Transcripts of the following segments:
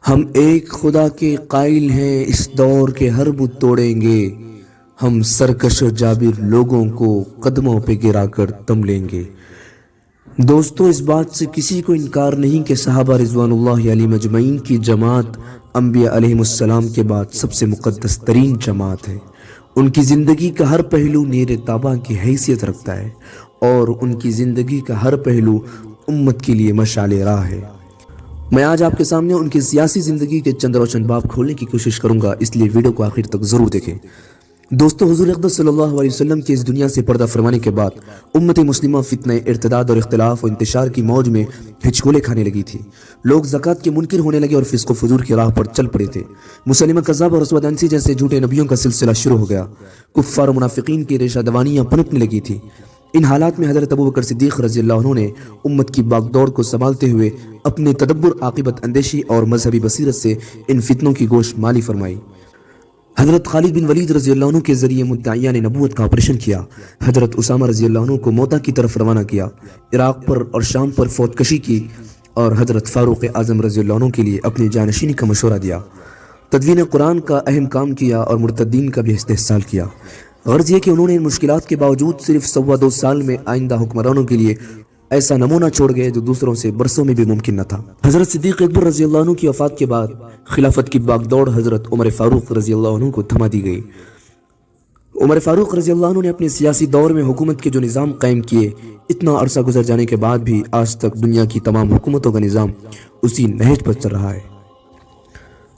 ہم ایک خدا کے قائل ہیں، اس دور کے ہر بت توڑیں گے، ہم سرکش و جابر لوگوں کو قدموں پہ گرا کر تم لیں گے۔ دوستو، اس بات سے کسی کو انکار نہیں کہ صحابہ رضوان اللہ علیہ مجمعین کی جماعت انبیاء علیہ السلام کے بعد سب سے مقدس ترین جماعت ہے۔ ان کی زندگی کا ہر پہلو نیر تاباں کی حیثیت رکھتا ہے اور ان کی زندگی کا ہر پہلو امت کے لیے مشعل راہ ہے۔ میں آج آپ کے سامنے ان کی سیاسی زندگی کے چند روشن باب کھولنے کی کوشش کروں گا، اس لیے ویڈیو کو آخر تک ضرور دیکھیں۔ دوستو، حضور اقدس صلی اللہ علیہ وسلم کے اس دنیا سے پردہ فرمانے کے بعد امت مسلمہ فتنہ ارتداد اور اختلاف و انتشار کی موج میں ہچکولے کھانے لگی تھی۔ لوگ زکوٰۃ کے منکر ہونے لگے اور فسق و فجور کی راہ پر چل پڑے تھے۔ مسلمہ کذاب اور اسود انسی جیسے جھوٹے نبیوں کا سلسلہ شروع ہو گیا۔ کفار و منافقین کی ریشہ دوانیاں پنپنے لگی تھی۔ ان حالات میں حضرت ابوبکر صدیق رضی اللہ عنہ نے امت کی باغ دوڑ کو سنبھالتے ہوئے اپنے تدبر، عاقبت اندیشی اور مذہبی بصیرت سے ان فتنوں کی گوش مالی فرمائی۔ حضرت خالد بن ولید رضی اللہ عنہ کے ذریعے مدعیان نبوت کا آپریشن کیا۔ حضرت اسامہ رضی اللہ عنہ کو موتا کی طرف روانہ کیا، عراق پر اور شام پر فوت کشی کی اور حضرت فاروق اعظم رضی اللہ عنہ کے لیے اپنی جانشینی کا مشورہ دیا۔ تدوین قرآن کا اہم کام کیا اور مرتدین کا بھی استحصال کیا۔ غرض یہ کہ انہوں نے ان مشکلات کے باوجود صرف 2.25 سال میں آئندہ حکمرانوں کے لیے ایسا نمونہ چھوڑ گئے جو دوسروں سے برسوں میں بھی ممکن نہ تھا۔ حضرت صدیق اکبر رضی اللہ عنہ کی وفات کے بعد خلافت کی باغ دوڑ حضرت عمر فاروق رضی اللہ عنہ کو تھما دی گئی۔ عمر فاروق رضی اللہ عنہ نے اپنے سیاسی دور میں حکومت کے جو نظام قائم کیے، اتنا عرصہ گزر جانے کے بعد بھی آج تک دنیا کی تمام حکومتوں کا نظام اسی نہج پر چل رہا ہے۔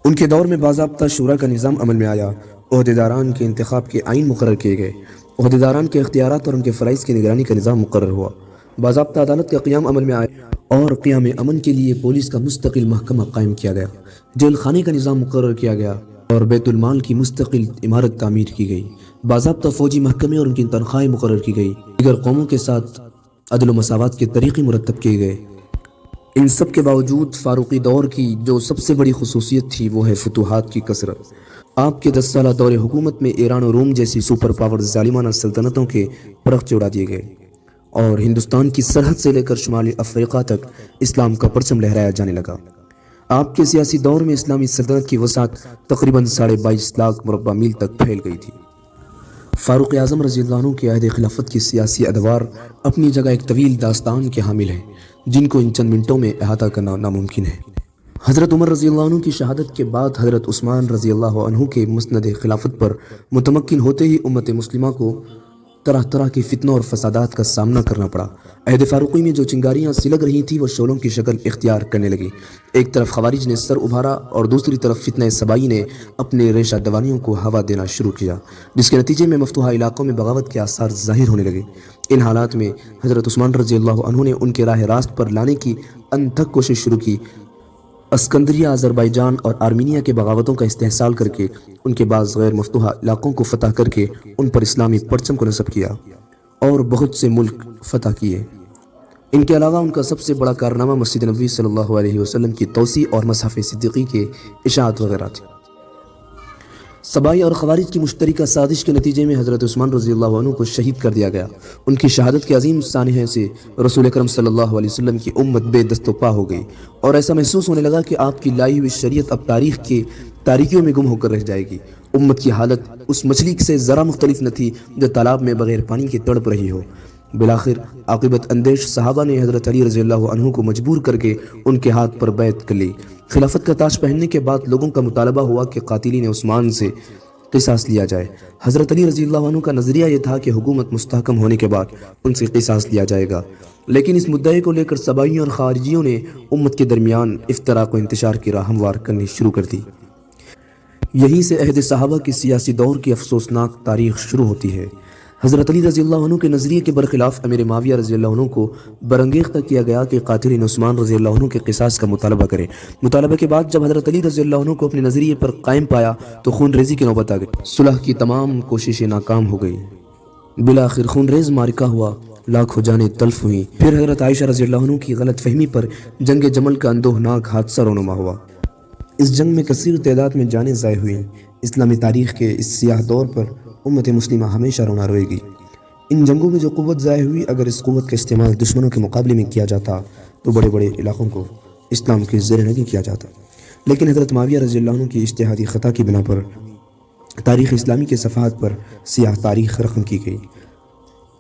ان کے دور میں باضابطہ شورا کا نظام عمل میں آیا، عہدیداران کے انتخاب کے آئین مقرر کیے گئے، عہدیداران کے اختیارات اور ان کے فرائض کی نگرانی کا نظام مقرر ہوا، باضابطہ عدالت کا قیام عمل میں آیا اور قیام امن کے لیے پولیس کا مستقل محکمہ قائم کیا گیا، جیل خانے کا نظام مقرر کیا گیا اور بیت المال کی مستقل عمارت تعمیر کی گئی، باضابطہ فوجی محکمے اور ان کی تنخواہیں مقرر کی گئی، دیگر قوموں کے ساتھ عدل و مساوات کے طریقے مرتب کیے گئے۔ ان سب کے باوجود فاروقی دور کی جو سب سے بڑی خصوصیت تھی وہ ہے فتوحات کی کثرت۔ آپ کے 10 سالہ دور حکومت میں ایران و روم جیسی سپر پاور ظالمانہ سلطنتوں کے پرخچے اڑا دیے گئے اور ہندوستان کی سرحد سے لے کر شمالی افریقہ تک اسلام کا پرچم لہرایا جانے لگا۔ آپ کے سیاسی دور میں اسلامی سلطنت کی وسعت تقریباً 22.5 لاکھ مربع میل تک پھیل گئی تھی۔ فاروق اعظم رضی اللہ عنہ کے عہد خلافت کی سیاسی ادوار اپنی جگہ ایک طویل داستان کے حامل ہیں، جن کو ان چند منٹوں میں احاطہ کرنا ناممکن ہے۔ حضرت عمر رضی اللہ عنہ کی شہادت کے بعد حضرت عثمان رضی اللہ عنہ کے مسند خلافت پر متمکن ہوتے ہی امت مسلمہ کو طرح طرح کی فتنوں اور فسادات کا سامنا کرنا پڑا۔ عہد فاروقی میں جو چنگاریاں سلگ رہی تھیں وہ شعلوں کی شکل اختیار کرنے لگی۔ ایک طرف خوارج نے سر ابھارا اور دوسری طرف فتنہ سبائی نے اپنے ریشہ دوانیوں کو ہوا دینا شروع کیا، جس کے نتیجے میں مفتوحہ علاقوں میں بغاوت کے آثار ظاہر ہونے لگے۔ ان حالات میں حضرت عثمان رضی اللہ عنہ نے ان کے راہ راست پر لانے کی انتھک کوشش شروع کی۔ اسکندریہ، آذربائیجان اور آرمینیا کے بغاوتوں کا استحصال کر کے ان کے بعض غیر مفتوحہ علاقوں کو فتح کر کے ان پر اسلامی پرچم کو نصب کیا اور بہت سے ملک فتح کیے۔ ان کے علاوہ ان کا سب سے بڑا کارنامہ مسجد نبوی صلی اللہ علیہ وسلم کی توسیع اور مصحف صدیقی کے اشاعت وغیرہ تھی۔ سبائی اور خوارج کی مشترکہ سازش کے نتیجے میں حضرت عثمان رضی اللہ عنہ کو شہید کر دیا گیا۔ ان کی شہادت کے عظیم سانحے سے رسول اکرم صلی اللہ علیہ وسلم کی امت بے دست و پا ہو گئی اور ایسا محسوس ہونے لگا کہ آپ کی لائی ہوئی شریعت اب تاریخ کے تاریکیوں میں گم ہو کر رہ جائے گی۔ امت کی حالت اس مچھلی سے ذرا مختلف نہ تھی جو تالاب میں بغیر پانی کے تڑپ رہی ہو۔ بالآخر عاقبت اندیش صحابہ نے حضرت علی رضی اللہ عنہ کو مجبور کر کے ان کے ہاتھ پر بیعت کر لی۔ خلافت کا تاج پہننے کے بعد لوگوں کا مطالبہ ہوا کہ قاتلین عثمان سے قصاص لیا جائے۔ حضرت علی رضی اللہ عنہ کا نظریہ یہ تھا کہ حکومت مستحکم ہونے کے بعد ان سے قصاص لیا جائے گا، لیکن اس مدعے کو لے کر سبائیوں اور خارجیوں نے امت کے درمیان افتراق و انتشار کی راہ ہموار کرنی شروع کر دی۔ یہیں سے عہد صحابہ کی سیاسی دور کی افسوسناک تاریخ شروع ہوتی ہے۔ حضرت علی رضی اللہ عنہ کے نظریے کے برخلاف امیر معاویہ رضی اللہ عنہ کو برانگیختہ کیا گیا کہ قاتلین عثمان رضی اللہ عنہ کے قصاص کا مطالبہ کرے۔ مطالبہ کے بعد جب حضرت علی رضی اللہ عنہ کو اپنے نظریے پر قائم پایا تو خون ریزی کی نوبت آ گئی۔ صلح کی تمام کوششیں ناکام ہو گئی۔ بالآخر خون ریز معرکہ ہوا، لاکھوں جانیں تلف ہوئیں۔ پھر حضرت عائشہ رضی اللہ عنہ کی غلط فہمی پر جنگ جمل کا اندوہناک حادثہ رونما ہوا۔ اس جنگ میں کثیر تعداد میں جانیں ضائع ہوئیں۔ اسلامی تاریخ کے اس سیاہ دور پر امت مسلمہ ہمیشہ رونا روئے گی۔ ان جنگوں میں جو قوت ضائع ہوئی، اگر اس قوت کا استعمال دشمنوں کے مقابلے میں کیا جاتا تو بڑے بڑے علاقوں کو اسلام کے زیر نگی کیا جاتا۔ لیکن حضرت معاویہ رضی اللہ عنہ کی اجتہادی خطا کی بنا پر تاریخ اسلامی کے صفحات پر سیاہ تاریخ رقم کی گئی۔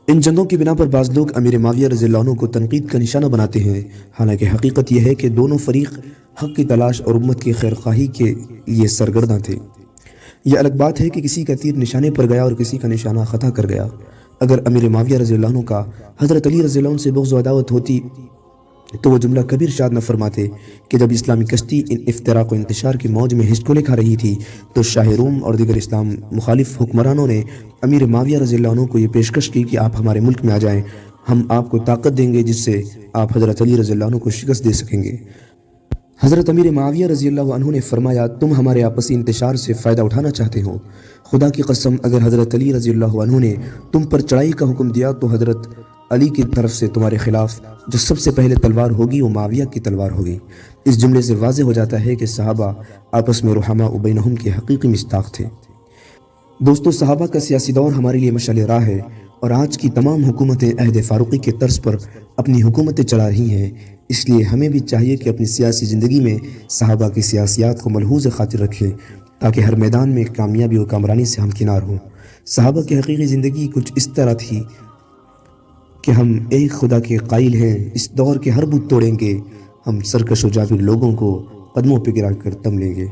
ان جنگوں کی بنا پر بعض لوگ امیر معاویہ رضی اللہ عنہ کو تنقید کا نشانہ بناتے ہیں، حالانکہ حقیقت یہ ہے کہ دونوں فریق حق کی تلاش اور امت کی خیرخواہی کے لیے سرگرداں تھے۔ یہ الگ بات ہے کہ کسی کا تیر نشانے پر گیا اور کسی کا نشانہ خطا کر گیا۔ اگر امیر معاویہ رضی اللہ عنہ کا حضرت علی رضی اللہ عنہ سے بغض و عداوت ہوتی تو وہ جملہ کبھی ارشاد نہ فرماتے کہ جب اسلامی کشتی ان افتراق و انتشار کی موج میں ہچکولے کھا رہی تھی تو شاہ روم اور دیگر اسلام مخالف حکمرانوں نے امیر معاویہ رضی اللہ عنہ کو یہ پیشکش کی کہ آپ ہمارے ملک میں آ جائیں، ہم آپ کو طاقت دیں گے جس سے آپ حضرت علی رضی اللہ عنہ کو شکست دے سکیں گے۔ حضرت امیر معاویہ رضی اللہ عنہ نے فرمایا، تم ہمارے آپسی انتشار سے فائدہ اٹھانا چاہتے ہو؟ خدا کی قسم اگر حضرت علی رضی اللہ عنہ نے تم پر چڑھائی کا حکم دیا تو حضرت علی کی طرف سے تمہارے خلاف جو سب سے پہلے تلوار ہوگی وہ معاویہ کی تلوار ہوگی۔ اس جملے سے واضح ہو جاتا ہے کہ صحابہ آپس میں رحماء بینہم کے حقیقی مصداق تھے۔ دوستو، صحابہ کا سیاسی دور ہمارے لیے مشعل راہ ہے، اور آج کی تمام حکومتیں عہد فاروقی کے طرز پر اپنی حکومتیں چلا رہی ہیں۔ اس لیے ہمیں بھی چاہیے کہ اپنی سیاسی زندگی میں صحابہ کی سیاسیات کو ملحوظ خاطر رکھیں تاکہ ہر میدان میں کامیابی و کامرانی سے ہمکنار ہوں۔ صحابہ کی حقیقی زندگی کچھ اس طرح تھی کہ ہم ایک خدا کے قائل ہیں، اس دور کے ہر بت توڑیں گے، ہم سرکش و جابر لوگوں کو قدموں پہ گرا کر دم لیں گے۔